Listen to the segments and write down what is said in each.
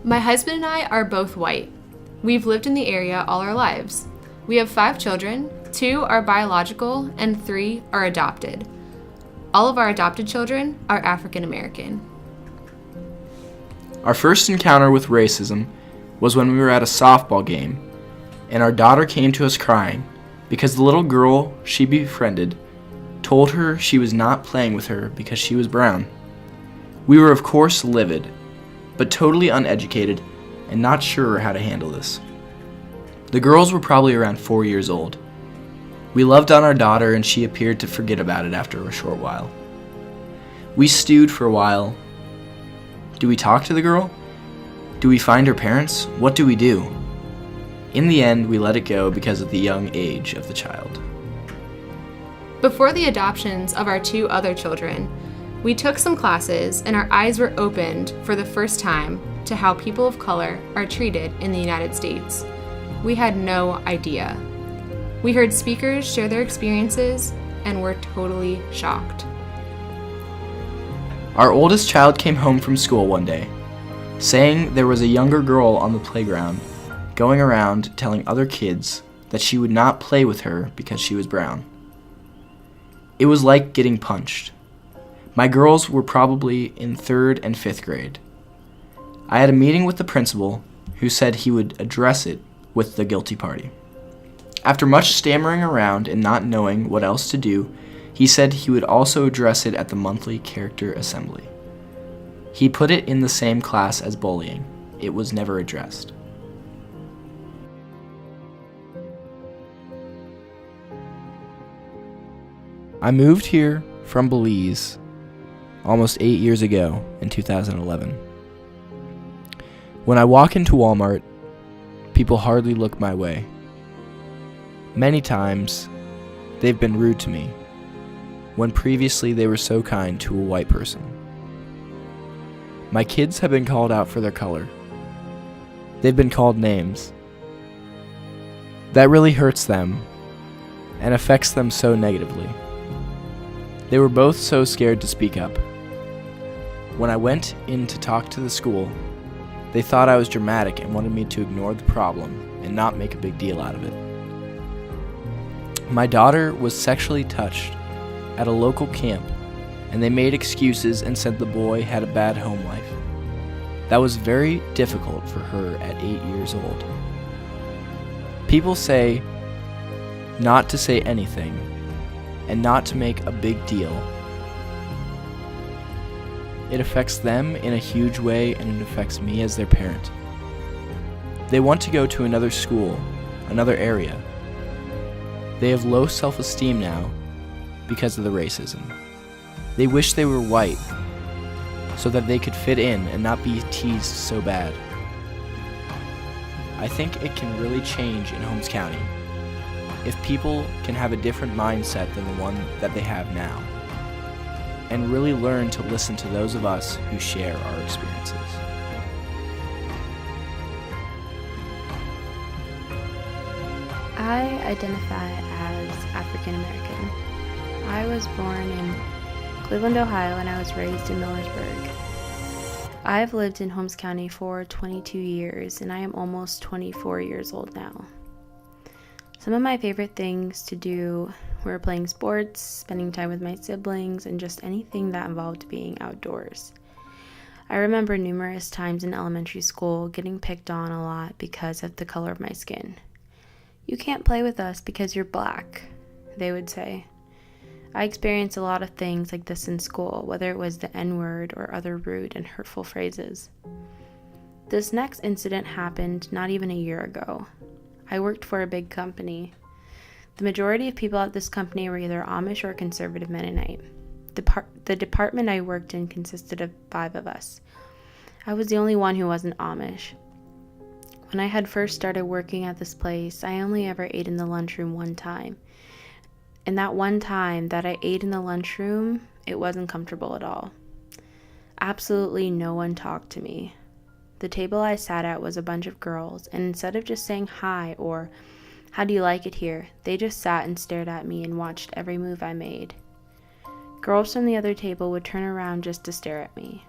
My husband and I are both white. We've lived in the area all our lives. We have 5 children, 2 are biological, and 3 are adopted. All of our adopted children are African American. Our first encounter with racism was when we were at a softball game, and our daughter came to us crying because the little girl she befriended told her she was not playing with her because she was brown. We were of course livid, but totally uneducated and not sure how to handle this. The girls were probably around 4 years old. We loved on our daughter and she appeared to forget about it after a short while. We stewed for a while. Do we talk to the girl? Do we find her parents? What do we do? In the end, we let it go because of the young age of the child. Before the adoptions of our 2 other children, we took some classes and our eyes were opened for the first time to how people of color are treated in the United States. We had no idea. We heard speakers share their experiences and were totally shocked. Our oldest child came home from school one day, saying there was a younger girl on the playground going around telling other kids that she would not play with her because she was brown. It was like getting punched. My girls were probably in 3rd and 5th grade. I had a meeting with the principal who said he would address it with the guilty party. After much stammering around and not knowing what else to do, he said he would also address it at the monthly character assembly. He put it in the same class as bullying. It was never addressed. I moved here from Belize almost 8 years ago in 2011. When I walk into Walmart, people hardly look my way. Many times, they've been rude to me, when previously they were so kind to a white person. My kids have been called out for their color. They've been called names. That really hurts them and affects them so negatively. They were both so scared to speak up. When I went in to talk to the school, they thought I was dramatic and wanted me to ignore the problem and not make a big deal out of it. My daughter was sexually touched at a local camp, and they made excuses and said the boy had a bad home life. That was very difficult for her at 8 years old. People say not to say anything and not to make a big deal. It affects them in a huge way, and it affects me as their parent. They want to go to another school, another area. They have low self-esteem now because of the racism. They wish they were white so that they could fit in and not be teased so bad. I think it can really change in Holmes County if people can have a different mindset than the one that they have now, and really learn to listen to those of us who share our experiences. I identify as African American. I was born in Cleveland, Ohio, and I was raised in Millersburg. I've lived in Holmes County for 22 years, and I am almost 24 years old now. Some of my favorite things to do were playing sports, spending time with my siblings, and just anything that involved being outdoors. I remember numerous times in elementary school getting picked on a lot because of the color of my skin. "You can't play with us because you're black," they would say. I experienced a lot of things like this in school, whether it was the N-word or other rude and hurtful phrases. This next incident happened not even a year ago. I worked for a big company. The majority of people at this company were either Amish or conservative Mennonite. The department I worked in consisted of 5 of us. I was the only one who wasn't Amish. When I had first started working at this place, I only ever ate in the lunchroom one time. And that one time that I ate in the lunchroom, it wasn't comfortable at all. Absolutely no one talked to me. The table I sat at was a bunch of girls, and instead of just saying hi or "How do you like it here?" they just sat and stared at me and watched every move I made. Girls from the other table would turn around just to stare at me.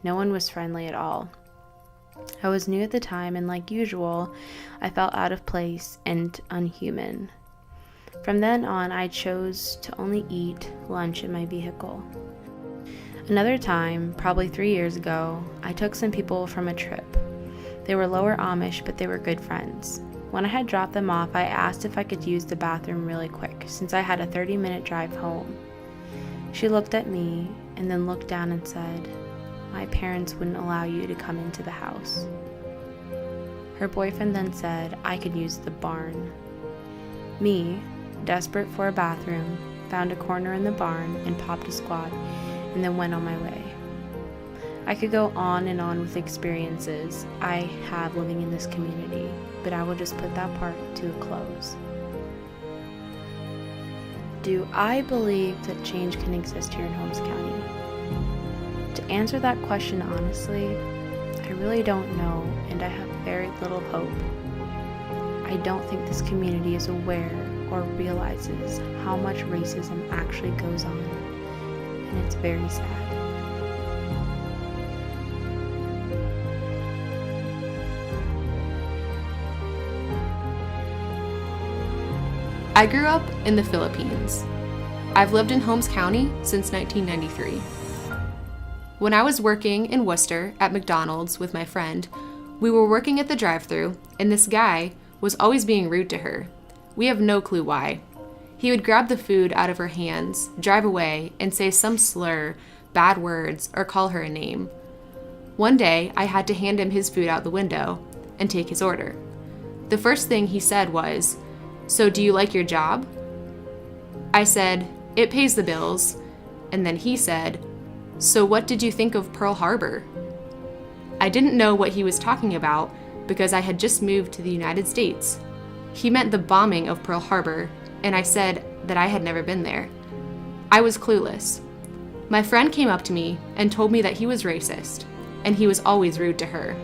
No one was friendly at all. I was new at the time, and like usual, I felt out of place and unhuman. From then on, I chose to only eat lunch in my vehicle. Another time, probably 3 years ago, I took some people from a trip. They were lower Amish, but they were good friends. When I had dropped them off, I asked if I could use the bathroom really quick, since I had a 30-minute drive home. She looked at me and then looked down and said, "My parents wouldn't allow you to come into the house." Her boyfriend then said I could use the barn. Me, desperate for a bathroom, found a corner in the barn and popped a squat, and then went on my way. I could go on and on with experiences I have living in this community, but I will just put that part to a close. Do I believe that change can exist here in Holmes County? To answer that question honestly, I really don't know, and I have very little hope. I don't think this community is aware or realizes how much racism actually goes on, and it's very sad. I grew up in the Philippines. I've lived in Holmes County since 1993. When I was working in Worcester at McDonald's with my friend, we were working at the drive-thru, and this guy was always being rude to her. We have no clue why. He would grab the food out of her hands, drive away, and say some slur, bad words, or call her a name. One day, I had to hand him his food out the window and take his order. The first thing he said was, "So do you like your job?" I said, "It pays the bills." And then he said, "So what did you think of Pearl Harbor?" I didn't know what he was talking about because I had just moved to the United States. He meant the bombing of Pearl Harbor, and I said that I had never been there. I was clueless. My friend came up to me and told me that he was racist, and he was always rude to her.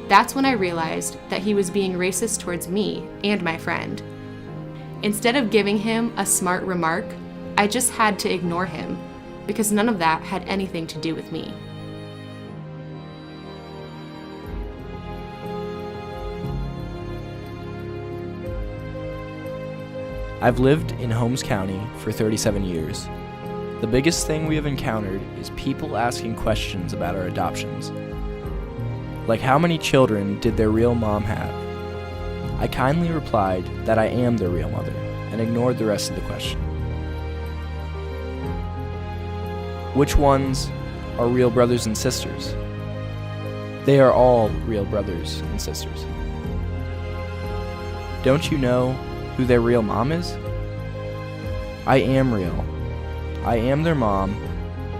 That's when I realized that he was being racist towards me and my friend. Instead of giving him a smart remark, I just had to ignore him because none of that had anything to do with me. I've lived in Holmes County for 37 years. The biggest thing we have encountered is people asking questions about our adoptions. Like, how many children did their real mom have? I kindly replied that I am their real mother and ignored the rest of the question. Which ones are real brothers and sisters? They are all real brothers and sisters. Don't you know who their real mom is? I am real. I am their mom,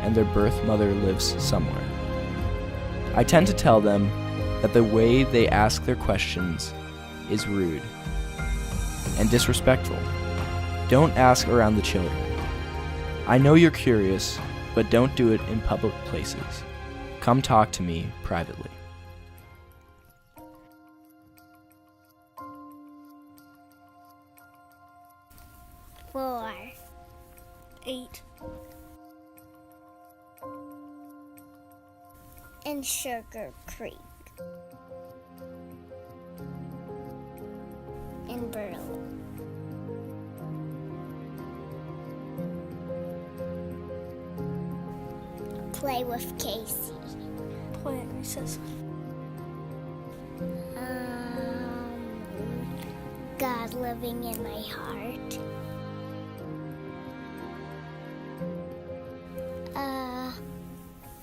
and their birth mother lives somewhere. I tend to tell them that the way they ask their questions is rude and disrespectful. Don't ask around the children. I know you're curious, but don't do it in public places. Come talk to me privately. Four. 8. In Sugar Creek. In Berlin. Play with Casey. Play at recess. God living in my heart.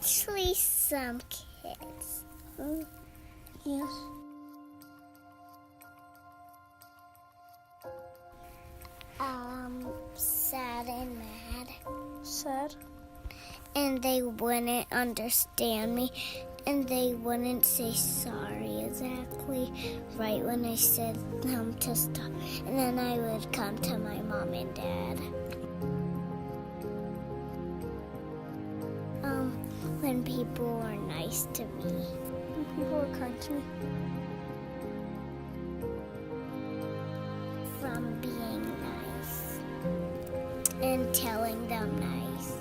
Actually, some kids. Yes. Sad and mad. Sad. And they wouldn't understand me, and they wouldn't say sorry exactly right when I said them to stop. And then I would come to my mom and dad. When people were nice to me. When people were kind to me. From being nice and telling them nice.